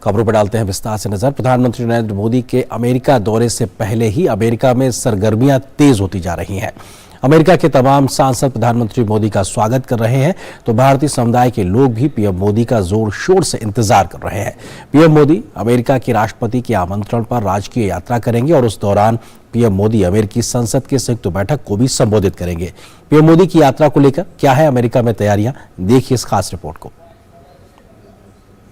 खबरों पर डालते हैं विस्तार से नजर। प्रधानमंत्री नरेंद्र मोदी के अमेरिका दौरे से पहले ही अमेरिका में सरगर्मियां तेज होती जा रही हैं। अमेरिका के तमाम सांसद प्रधानमंत्री मोदी का स्वागत कर रहे हैं, तो भारतीय समुदाय के लोग भी पीएम मोदी का जोर शोर से इंतजार कर रहे हैं। पीएम मोदी अमेरिका के राष्ट्रपति के आमंत्रण पर राजकीय यात्रा करेंगे और उस दौरान पीएम मोदी अमेरिकी संसद की संयुक्त बैठक को भी संबोधित करेंगे। पीएम मोदी की यात्रा को लेकर क्या है अमेरिका में तैयारियां, देखिए इस खास रिपोर्ट को।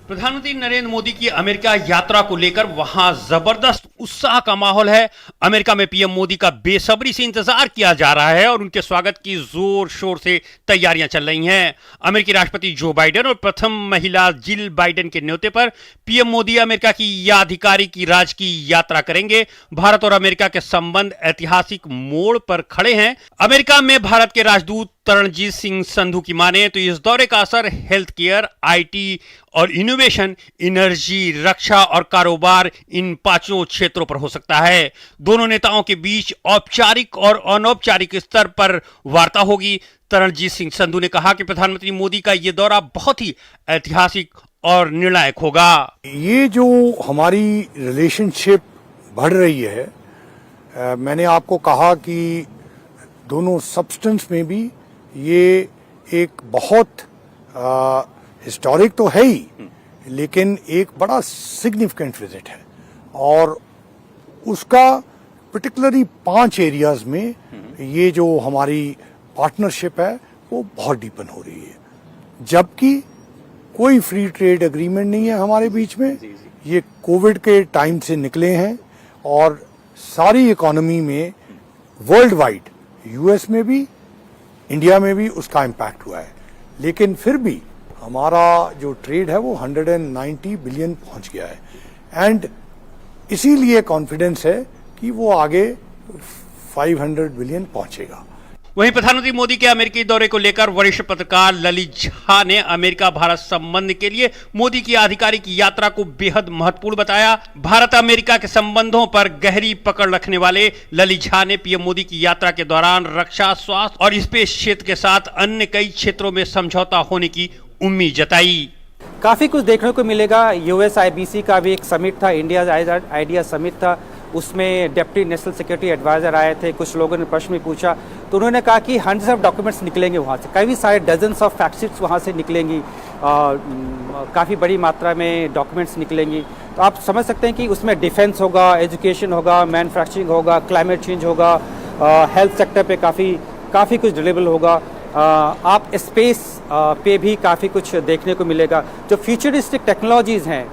प्रधानमंत्री नरेंद्र मोदी की अमेरिका यात्रा को लेकर वहां जबरदस्त उत्साह का माहौल है। अमेरिका में पीएम मोदी का बेसब्री से इंतजार किया जा रहा है और उनके स्वागत की जोर शोर से तैयारियां चल रही हैं। अमेरिकी राष्ट्रपति जो बाइडेन और प्रथम महिला जिल बाइडेन के न्योते पर पीएम मोदी अमेरिका की आधिकारिक राजकीय यात्रा करेंगे। भारत और अमेरिका के संबंध ऐतिहासिक मोड़ पर खड़े हैं। अमेरिका में भारत के राजदूत तरणजीत सिंह संधू की माने तो इस दौरे का असर हेल्थ केयर, आईटी और इनोवेशन, एनर्जी, रक्षा और कारोबार, इन पांचों क्षेत्रों पर हो सकता है। दोनों नेताओं के बीच औपचारिक और अनौपचारिक स्तर पर वार्ता होगी। तरणजीत सिंह संधू ने कहा कि प्रधानमंत्री मोदी का यह दौरा बहुत ही ऐतिहासिक और निर्णायक होगा। ये जो हमारी रिलेशनशिप बढ़ रही है, मैंने आपको कहा कि दोनों सब्सटेंस में भी ये एक बहुत हिस्टोरिक तो है ही, लेकिन एक बड़ा सिग्निफिकेंट विजिट है और उसका पर्टिकुलरली 5 एरियाज में ये जो हमारी पार्टनरशिप है वो बहुत डीपन हो रही है। जबकि कोई फ्री ट्रेड एग्रीमेंट नहीं है हमारे बीच में, ये कोविड के टाइम से निकले हैं और सारी इकोनॉमी में वर्ल्ड वाइड, यूएस में भी इंडिया में भी उसका इम्पैक्ट हुआ है। लेकिन फिर भी हमारा जो ट्रेड है वो 190 बिलियन पहुंच गया है एंड इसीलिए कॉन्फिडेंस है कि वो आगे 500 बिलियन पहुंचेगा। वहीं प्रधानमंत्री मोदी के अमेरिकी दौरे को लेकर वरिष्ठ पत्रकार ललित झा ने अमेरिका भारत संबंध के लिए मोदी की आधिकारिक यात्रा को बेहद महत्वपूर्ण बताया। भारत अमेरिका के संबंधों पर गहरी पकड़ रखने वाले ललित झा ने पीएम मोदी की यात्रा के दौरान रक्षा, स्वास्थ्य और स्पेस क्षेत्र के साथ अन्य कई क्षेत्रों में समझौता होने की उम्मीद जताई। काफी कुछ देखने को मिलेगा। USIBC का भी एक समिट था, इंडिया आइडिया समिट था, उसमें डिप्टी नेशनल सिक्योरिटी एडवाइजर आए थे। कुछ लोगों ने प्रश्न में पूछा तो उन्होंने कहा कि हंड्रेड्स ऑफ डॉक्यूमेंट्स निकलेंगे वहाँ से, कई सारे डजन्स ऑफ फैक्ट शीट्स वहाँ से निकलेंगी, काफ़ी बड़ी मात्रा में डॉक्यूमेंट्स निकलेंगी। तो आप समझ सकते हैं कि उसमें डिफेंस होगा, एजुकेशन होगा, मैन्युफैक्चरिंग होगा, क्लाइमेट चेंज होगा, हेल्थ सेक्टर पे काफ़ी कुछ डिलीवरेबल होगा। आप स्पेस पे भी काफ़ी कुछ देखने को मिलेगा। जो फ्यूचरिस्टिक टेक्नोलॉजीज़ हैं,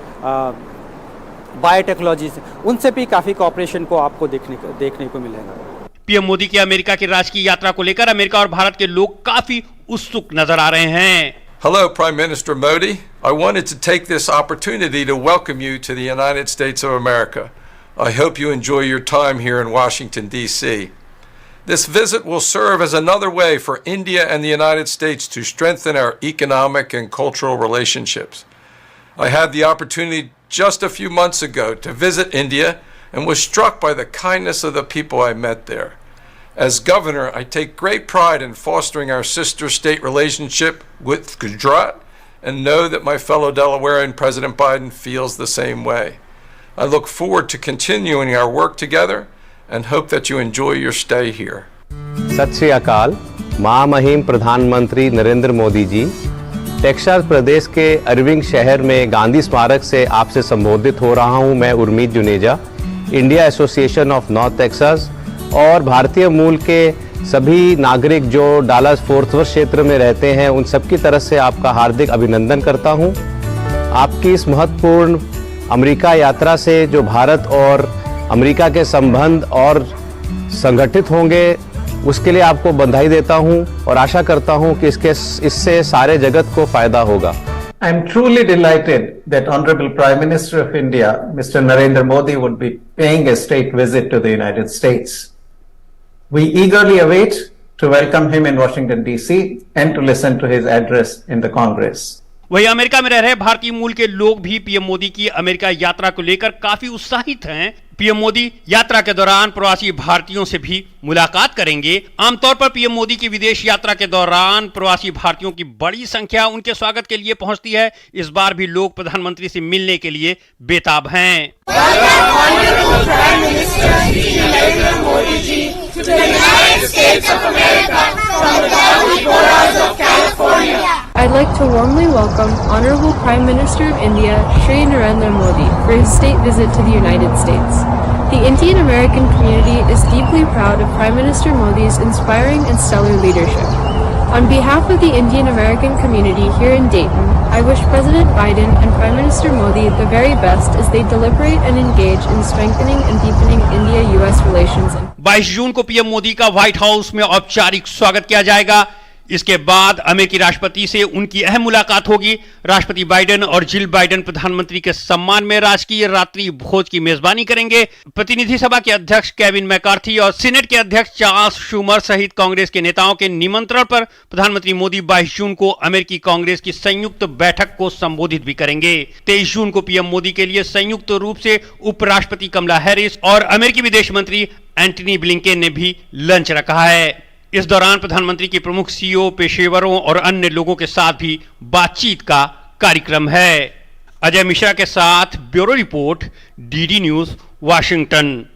बायोटेक्नोलॉजीज, उनसे भी काफी कॉपरेशन को आपको देखने को मिलेगा। पीएम मोदी की अमेरिका की राजकीय यात्रा को लेकर अमेरिका और भारत के लोग काफी उत्सुक नजर आ रहे हैं। Hello, Prime Minister Modi. I wanted to take this opportunity to welcome you to the United States of America. I hope you enjoy your time here in Washington, D.C. This visit will serve as another way for India and the United States to strengthen our economic and cultural relationships. I had the opportunity just a few months ago to visit India and was struck by the kindness of the people I met there. As governor, I take great pride in fostering our sister state relationship with Gujarat and know that my fellow Delawarean President Biden feels the same way. I look forward to continuing our work together and hope that you enjoy your stay here. सत श्री अकाल। महामहिम प्रधानमंत्री Narendra Modi ji, Texas प्रदेश के अर्विंग शहर में गांधी स्मारक से आपसे संबोधित हो रहा हूं। मैं Urmeet Juneja, India Association of North Texas और भारतीय मूल के सभी नागरिक जो डालस फोर्ट वर्थ क्षेत्र में रहते हैं, उन सबकी तरफ से आपका हार्दिक अभिनंदन करता हूं। आपकी इस महत्वपूर्ण अमेरिका यात्रा से जो भारत और अमेरिका के संबंध और संगठित होंगे, उसके लिए आपको बधाई देता हूं और आशा करता हूं कि इससे सारे जगत को फायदा होगा। I am truly delighted that Honorable Prime Minister of India, Mr. Narendra Modi, would be paying a state visit to the United States. We eagerly await to welcome him in Washington, D.C. and to listen to his address in the Congress. वहीं America में रह रहे भारतीय मूल के लोग भी PM Modi की अमेरिका यात्रा को लेकर काफी उत्साहित हैं। पीएम मोदी यात्रा के दौरान प्रवासी भारतीयों से भी मुलाकात करेंगे। आमतौर पर पीएम मोदी की विदेश यात्रा के दौरान प्रवासी भारतीयों की बड़ी संख्या उनके स्वागत के लिए पहुंचती है। इस बार भी लोग प्रधानमंत्री से मिलने के लिए बेताब हैं। I'd like to warmly welcome Honorable Prime Minister of India, Shri Narendra Modi, for his state visit to the United States. The Indian American community is deeply proud of Prime Minister Modi's inspiring and stellar leadership. On behalf of the Indian American community here in Dayton, I wish President Biden and Prime Minister Modi the very best as they deliberate and engage in strengthening and deepening India-US relations. 22 जून को PM Modi का white house में औपचारिक स्वागत किया जाएगा। इसके बाद अमेरिकी राष्ट्रपति से उनकी अहम मुलाकात होगी। राष्ट्रपति बाइडेन और जिल बाइडेन प्रधानमंत्री के सम्मान में राजकीय रात्रि भोज की मेजबानी करेंगे। प्रतिनिधि सभा के अध्यक्ष केविन मैकार्थी और सीनेट के अध्यक्ष चार्ल्स शूमर सहित कांग्रेस के नेताओं के निमंत्रण पर प्रधानमंत्री मोदी 22 जून को अमेरिकी कांग्रेस की संयुक्त बैठक को संबोधित भी करेंगे। 23 जून को पीएम मोदी के लिए संयुक्त रूप से उपराष्ट्रपति कमला हैरिस और अमेरिकी विदेश मंत्री एंटनी ब्लिंकेन ने भी लंच रखा है। इस दौरान प्रधानमंत्री के प्रमुख सीईओ, पेशेवरों और अन्य लोगों के साथ भी बातचीत का कार्यक्रम है। अजय मिश्रा के साथ bureau report, DD news, Washington.